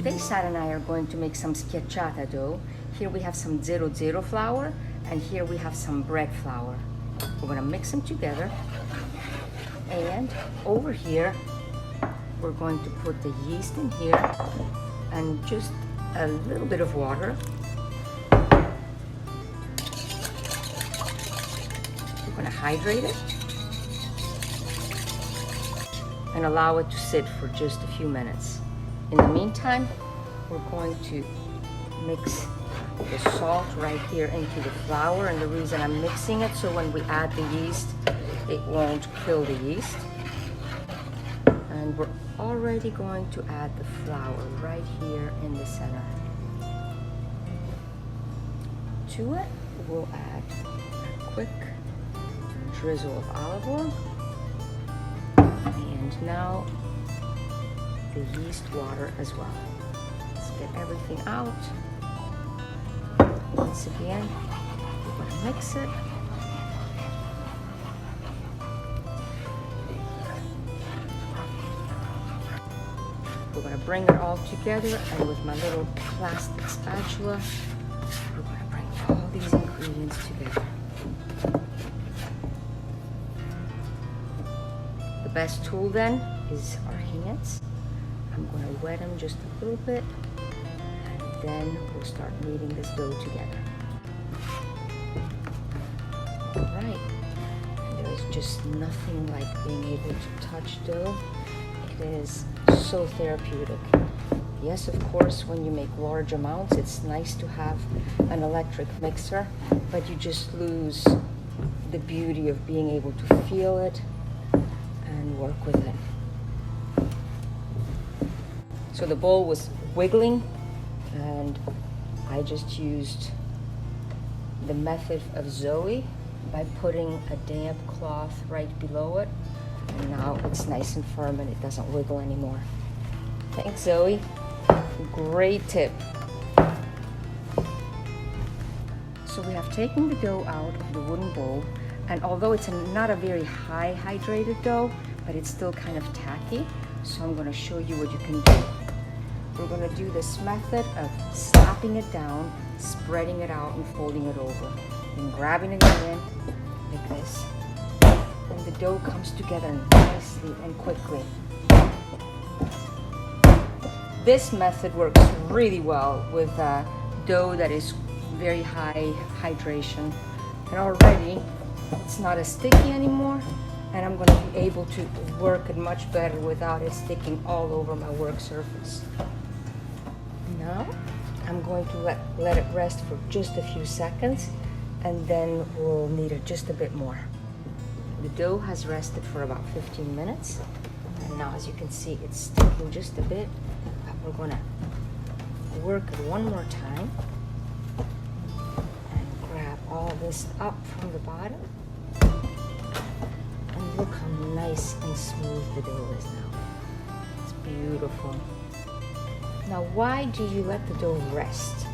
Today, Sarah and I are going to make some schiacciata dough. Here we have some 00 flour, and here we have some bread flour. We're gonna mix them together. And over here, we're going to put the yeast in here and just a little bit of water. We're gonna hydrate it and allow it to sit for just a few minutes. In the meantime, we're going to mix the salt right here into the flour, and the reason I'm mixing it so when we add the yeast, it won't kill the yeast. And we're already going to add the flour right here in the center. To it, we'll add a quick drizzle of olive oil. And now the yeast water as well. Let's get everything out. Once again, we're going to mix it. We're going to bring it all together, and with my little plastic spatula, we're going to bring all these ingredients together. The best tool then is our hands. I'm going to wet them just a little bit, and then we'll start kneading this dough together. All right, and there is just nothing like being able to touch dough. It is so therapeutic. Yes, of course, when you make large amounts, it's nice to have an electric mixer, but you just lose the beauty of being able to feel it and work with it. So the bowl was wiggling, and I just used the method of Zoe by putting a damp cloth right below it, and now it's nice and firm and it doesn't wiggle anymore. Thanks, Zoe. Great tip. So we have taken the dough out of the wooden bowl, and although it's not a very high hydrated dough, but it's still kind of tacky, so I'm going to show you what you can do. We're going to do this method of slapping it down, spreading it out, and folding it over, and grabbing it again like this, and the dough comes together nicely and quickly. This method works really well with dough that is very high hydration, and already it's not as sticky anymore, and I'm going to be able to work it much better without it sticking all over my work surface. Now I'm going to let it rest for just a few seconds, and then we'll knead it just a bit more. The dough has rested for about 15 minutes, and now as you can see, it's sticking just a bit, but we're going to work it one more time and grab all this up from the bottom, and look how nice and smooth the dough is now. It's beautiful. Now, why do you let the dough rest?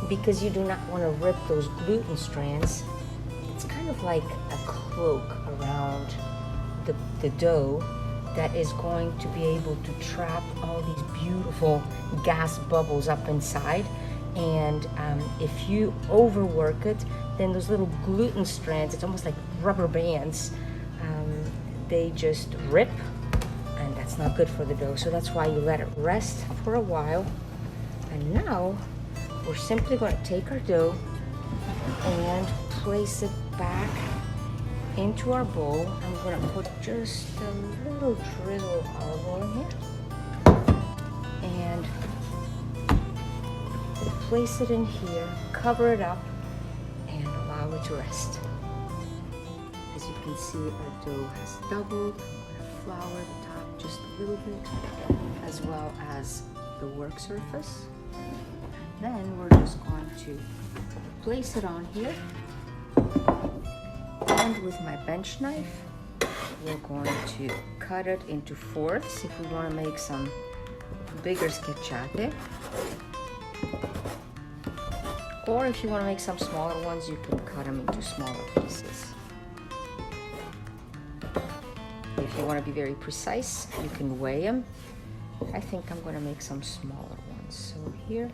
Because you do not want to rip those gluten strands. It's kind of like a cloak around the dough that is going to be able to trap all these beautiful gas bubbles up inside. And if you overwork it, then those little gluten strands, it's almost like rubber bands, they just rip. And that's not good for the dough, so that's why you let it rest for a while. And now we're simply going to take our dough and place it back into our bowl. I'm going to put just a little drizzle of olive oil in here and place it in here, cover it up, and allow it to rest. As you can see, our dough has doubled. Flour the top just a little bit, as well as the work surface. Then we're just going to place it on here, and with my bench knife, we're going to cut it into fourths if we want to make some bigger schiacciate. Or if you want to make some smaller ones, you can cut them into smaller pieces. If you want to be very precise, you can weigh them I think I'm gonna make some smaller ones. So here,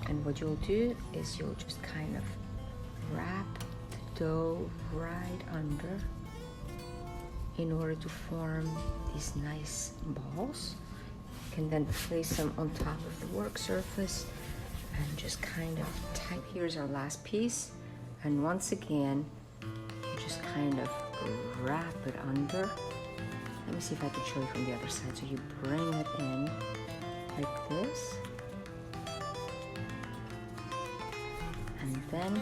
and what you'll do is you'll just kind of wrap the dough right under in order to form these nice balls. You can then place them on top of the work surface and just kind of type. Here's our last piece, and once again you just kind of wrap it under. Let me see if I can show you from the other side. So you bring it in like this, and then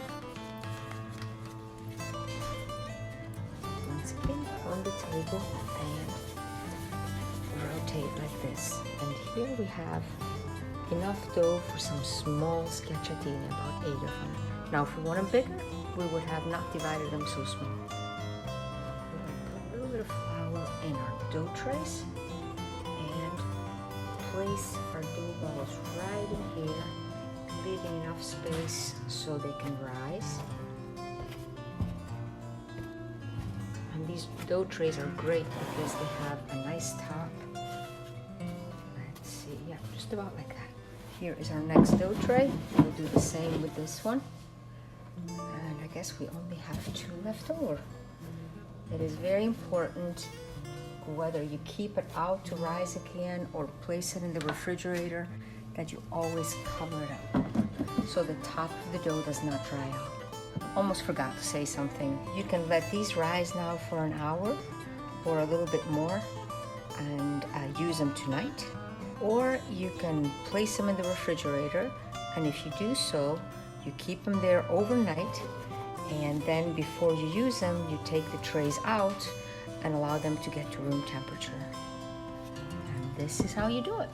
once again on the table and rotate like this. And here we have enough dough for some small schiacciatini, about 8 of them. Now if we want them bigger, we would have not divided them so small. We're going to put a little bit of flour in our dough trays and place our dough balls right in here, leaving enough space so they can rise. And these dough trays are great because they have a nice top. Let's see, yeah, just about like that. Here is our next dough tray. We'll do the same with this one. And I guess we only have 2 left over. It is very important, whether you keep it out to rise again or place it in the refrigerator, that you always cover it up so the top of the dough does not dry out. Almost forgot to say something. You can let these rise now for an hour or a little bit more and use them tonight. Or you can place them in the refrigerator, and if you do so, you keep them there overnight, and then before you use them, you take the trays out and allow them to get to room temperature. And this is how you do it.